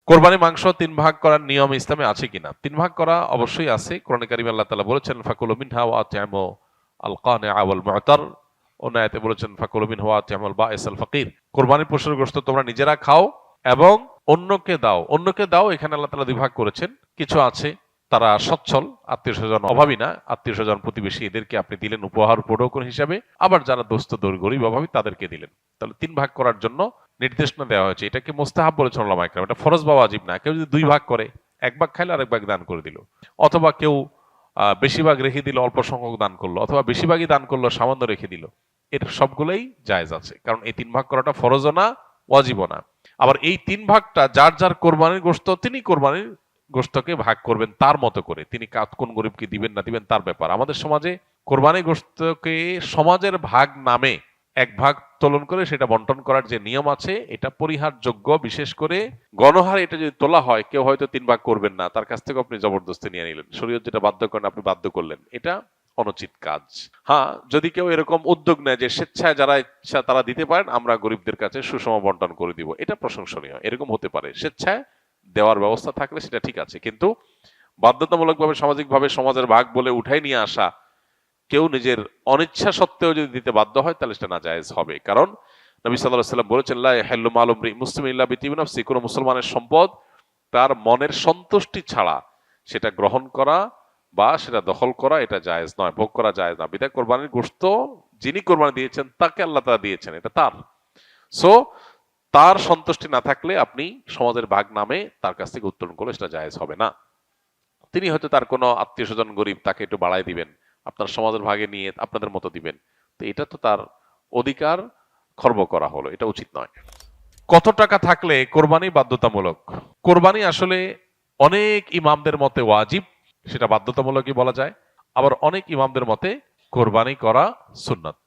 কোরবানি মাংস ৩ ভাগ করার নিয়ম ইসলামে আছে কিনা? ৩ ভাগ করা অবশ্যই আছে। কোরআনে কারিমে আল্লাহ তাআলা বলেছেন ফাকুলু মিনহা ওয়া আত'ইমু আল কানিআ ওয়াল মু'তার। অন্য আয়াতে বলেছেন ফাকুলু মিনহু ওয়া আত'ইমুল বাঈস আল ফাকির। কোরবানির পশুর গোশত তোমরা নিজেরা খাও এবং অন্যকে দাও। অন্যকে দাও এখানে আল্লাহ তাআলা ২ ভাগ করেছেন। কিছু আছে তারা সচ্ছল, আত্মীয়স্বজন অভাবী না, আত্মীয়স্বজন প্রতিবেশী এদেরকে আপনি দিলেন উপহার উপঢৌকন হিসাবে। আবার যারা দোস্ত গরিব অভাবী তাদেরকে দিলেন। তাহলে ৩ ভাগ করার জন্য নির্দেশনা দেওয়া হয়েছে। এটাকে মুস্তাহাব বলেছেন উলামায়ে কেরাম। এটা ফরজ বা ওয়াজিব না। কেউ যদি ২ ভাগ করে, ১ ভাগ খাইলো আরেক ভাগ দান করে দিল, অথবা কেউ বেশি ভাগ রেখে দিল, অল্প সংখ্যক দান করলো, অথবা বেশি ভাগই দান করলো, সামান্য রেখে দিল, এর সবগুলোই জায়েজ আছে। কারণ এই ৩ ভাগ করাটা ফরজও না, ওয়াজিবও না। আবার এই ৩ ভাগটা যার যার কোরবানির গোশত তিনি কোরবানির গোশতকে ভাগ করবেন তার মতো করে। তিনি কোন গরিবকে দিবেন না দিবেন তার ব্যাপার। আমাদের সমাজে কোরবানি গোশতকে সমাজের ভাগ নামে ১ ভাগ তোলন করে সেটা বন্টন করার যে নিয়ম আছে এটা পরিহারযোগ্য। বিশেষ করে গণহারে এটা যদি তোলা হয়, কেউ হয়তো ৩ ভাগ করবেন না, তার কাছ থেকে আপনি জবরদস্তি নিয়ে নিলেন, শরীয়ত যেটা বাধ্য করেন আপনি বাধ্য করলেন, এটা অনুচিত কাজ। হ্যাঁ, যদি কেউ এরকম উদ্যোগ নেয় যে স্বেচ্ছায় যারা ইচ্ছা তারা দিতে পারেন, আমরা গরিবদের কাছে সুষম বন্টন করে দিব, এটা প্রশংসনীয়। এরকম হতে পারে, স্বেচ্ছায় দেওয়ার ব্যবস্থা থাকলে সেটা ঠিক আছে। কিন্তু বাধ্যতামূলকভাবে সামাজিকভাবে সমাজের ভাগ বলে উঠাই নিয়ে আসা, কেউ নিজের অনিচ্ছা সত্ত্বেও যদি দিতে বাধ্য হয় তাহলে সেটা নাজায়েজ হবে। কারণ নবী সাল্লাল্লাহু আলাইহি ওয়াসাল্লাম বলেছেন লা ইয়াহিল্লু মালু মুসলিমিন ইল্লা বিতিবি নাফসি, কোন মুসলমানের সম্পদ তার মনের সন্তুষ্টি ছাড়া সেটা গ্রহণ করা বা সেটা দখল করা এটা জায়েজ নয়, ভোগ করা জায়েজ না। বিধায় কোরবানির গোশত যিনি কোরবানি দিয়েছেন তাকে আল্লাহ তাআলা দিয়েছেন, এটা তার। সো তার সন্তুষ্টি না থাকলে আপনি সমাজের ভাগ নামে তার কাছ থেকে উত্তোলন করলে সেটা জায়েজ হবে না। তিনি হয়তো তার কোনো আত্মীয় স্বজন গরিব, তাকে একটু বাড়াই দিবেন, আপনার সমাজের ভাগে নিয়ে আপনাদের মতো দিবেন, তো এটা তো তার অধিকার খর্ব করা হলো, এটা উচিত নয়। কত টাকা থাকলে কোরবানি বাধ্যতামূলক? কোরবানি আসলে অনেক ইমামদের মতে ওয়াজিব, সেটা বাধ্যতামূলকই বলা যায়। আবার অনেক ইমামদের মতে কোরবানি করা সুন্নাত।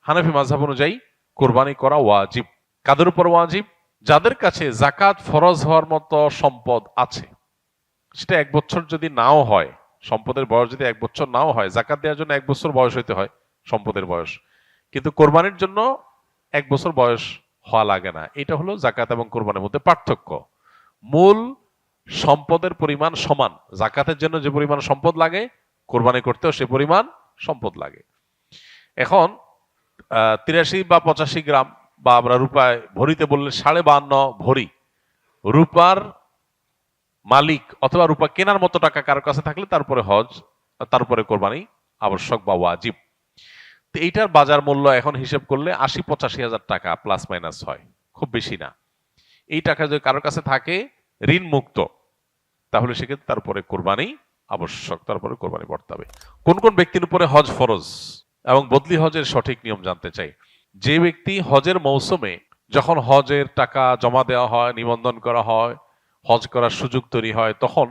হানাফি মাযহাব অনুযায়ী কোরবানি করা ওয়াজিব। কাদের উপর ওয়াজিব? যাদের কাছে যাকাত ফরজ হওয়ার মতো সম্পদ আছে, সেটা ১ বছর যদি নাও হয়, সম্পদের বয়স যদি ১ বছর নাও হয়, যাকাত দেওয়ার জন্য ১ বছর বয়স হইতে হয় সম্পদের বয়স, কিন্তু কোরবানির জন্য ১ বছর বয়স হওয়া লাগে না। এটা হলো যাকাত এবং কোরবানির মধ্যে পার্থক্য। মূল সম্পদের পরিমাণ সমান। যাকাতের জন্য যে পরিমাণ সম্পদ লাগে, কোরবানি করতেও সে পরিমাণ সম্পদ লাগে। এখন ৮৩ বা ৮৫ গ্রাম, বা আমরা রূপায় ভরিতে বললে ৫২.৫ ভরি রূপার মালিক অথবা রূপা কেনার মতো টাকা কারো কাছে থাকলে তারপরে হজ, তারপরে কোরবানি আবশ্যক বা ওয়াজিব। তো এইটার বাজার মূল্য এখন হিসেব করলে ৮০-৮৫ হাজার টাকা প্লাস মাইনাস হয়, খুব বেশি না। এই টাকা যদি কারোর কাছে থাকে ঋণ মুক্ত, তাহলে সেক্ষেত্রে তারপরে কোরবানি আবশ্যক, তারপরে কোরবানি পড়তে হবে। কোন কোন ব্যক্তির উপরে হজ ফরজ এবং বদলি হজের সঠিক নিয়ম জানতে চাই। যে ব্যক্তি হজের মৌসুমে যখন হজের টাকা জমা দেওয়া হয়, নিবন্ধন করা হয়, হজ করার সুযোগ তৈরি হয়, তখন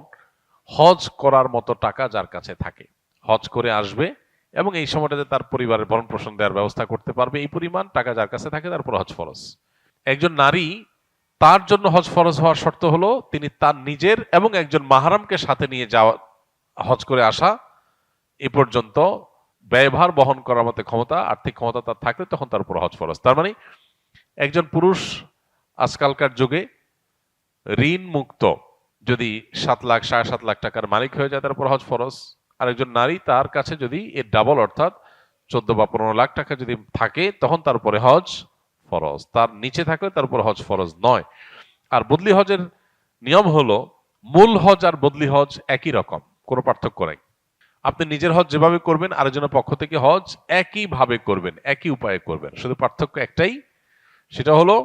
হজ করার মতো টাকা যার কাছে থাকে, হজ করে আসবে এবং এই সময়টাতে তার পরিবারের ভরণ পোষণ দেওয়ার ব্যবস্থা করতে পারবে, এই পরিমাণ টাকা যার কাছে থাকে তারপর হজ ফরজ। একজন নারী, তার জন্য হজ ফরজ হওয়ার শর্ত হলো তিনি তার নিজের এবং একজন মাহরামকে সাথে নিয়ে যাওয়া, হজ করে আসা এ পর্যন্ত ব্যয়ভার বহন করার মতো ক্ষমতা, আর্থিক ক্ষমতা তার থাকলে তখন তার উপর হজ ফরজ। তার মানে একজন পুরুষ আজকালকার যুগে ঋণ মুক্ত যদি ৭ লাখ ৭.৫ লাখ টাকার মালিক হয়ে যায় তার উপর হজ ফরজ। আর একজন নারী তার কাছে যদি এর ডাবল অর্থাৎ ১৪ বা ১৫ লাখ টাকা যদি থাকে তখন তার উপরে হজ ফরজ। তার নিচে থাকলে তার উপর হজ ফরজ নয়। আর বদলি হজের নিয়ম হলো মূল হজ আর বদলি হজ একই রকম, কোনো পার্থক্য নাই। আপনি নিজের হজ যেভাবে করবেন আরেকজনের পক্ষ থেকে হজ একইভাবে করবেন, একই উপায়ে করবেন। শুধু পার্থক্য একটাই, সেটা হলো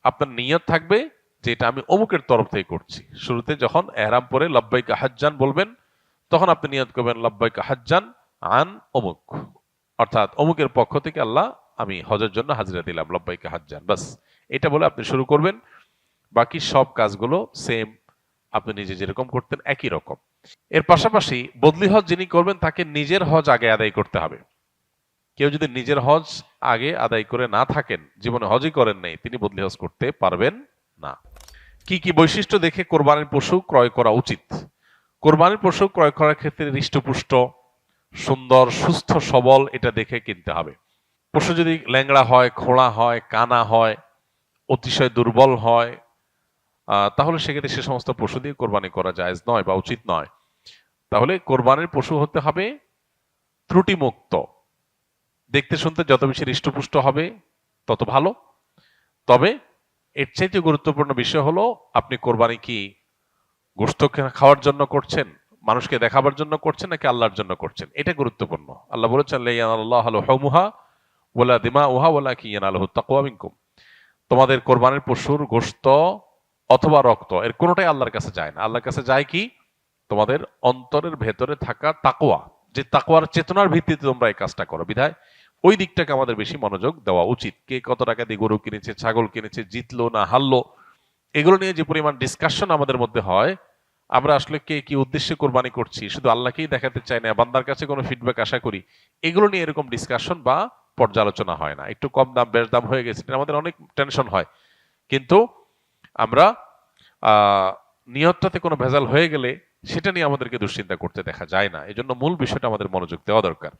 আপনার নিয়ত থাকবে যে এটা আমি অমুকের তরফ থেকে করছি। শুরুতে যখন এহরাম পরে লব্বাইকা হাজ্জান বলবেন তখন আপনি নিয়ত করবেন লব্বাইকা হাজ্জান আন অমুক, অর্থাৎ অমুকের পক্ষ থেকে আল্লাহ আমি হজের জন্য হাজিরা দিলাম, লব্বাইকা হাজ্জান, বাস এটা বলে আপনি শুরু করবেন। বাকি সব কাজগুলো সেম, আপনি নিজে যেরকম করতেন একই রকম। এর পাশাপাশি বদলি হজ যিনি করবেন তাকে নিজের হজ আগে আদায় করতে হবে। কেউ যদি নিজের হজ আগে আদায় করে না থাকেন, জীবনে হজই করেন নাই, তিনি বদলি হজ করতে পারবেন না। কি কি বৈশিষ্ট্য দেখে কোরবানির পশু ক্রয় করা উচিত? কোরবানির পশু ক্রয় করার ক্ষেত্রে হৃষ্টপুষ্ট, সুন্দর, সুস্থ সবল এটা দেখে কিনতে হবে। পশু যদি ল্যাংড়া হয়, খোঁড়া হয়, কানা হয়, অতিশয় দুর্বল হয়, তাহলে সেক্ষেত্রে সে সমস্ত পশু দিয়ে কোরবানি করা জায়েজ নয় বা উচিত নয়। তাহলে কোরবানির পশু হতে হবে ত্রুটিমুক্ত, দেখতে শুনতে যত বেশি হৃষ্টপুষ্ট হবে তত ভালো। তবে এর চাইতে গুরুত্বপূর্ণ বিষয় হলো আপনি কোরবানি কি গোশত খাওয়ার জন্য করছেন, মানুষকে দেখাবার জন্য করছেন, নাকি আল্লাহর জন্য করছেন, এটা গুরুত্বপূর্ণ। আল্লাহ বলেছেন লা ইয়ানালুল্লাহু লুহুমুহা ওয়ালা দিমাউহা ওয়ালাকিন ইয়ানালুহুত তাকওয়া মিনকুম। তোমাদের কোরবানির পশুর গোশত অথবা রক্ত এর কোনোটাই আল্লাহর কাছে যায় না। আল্লাহর কাছে যায় কি? তোমাদের অন্তরের ভেতরে থাকা তাকওয়া, যে তাকওয়ার চেতনার ভিত্তিতে তোমরা এই কাজটা করো। বিধায় ওই দিকটাকে আমাদের বেশি মনোযোগ দেওয়া উচিত। কে কত টাকা দিয়ে গরু কিনেছে, ছাগল কিনেছে, জিতলো না হারলো, এগুলো নিয়ে যে পরিমাণ ডিসকাশন আমাদের মধ্যে হয়, আমরা আসলে কে কি উদ্দেশ্যে কোরবানি করছি শুধু আল্লাহকেই দেখাতে চাই না, বান্দার কাছে কোনো ফিডব্যাক আশা করি, এগুলো নিয়ে এরকম ডিসকাশন বা পর্যালোচনা হয় না। একটু কম দাম বেশ দাম হয়ে গেছে, আমাদের অনেক টেনশন হয়, কিন্তু আমরা নিয়তটাতে কোনো ভেজাল হয়ে গেলে সেটা নিয়ে আমাদেরকে দুশ্চিন্তা করতে দেখা যায় না। এজন্য মূল বিষয়টা আমাদের মনোযোগ দেওয়া দরকার।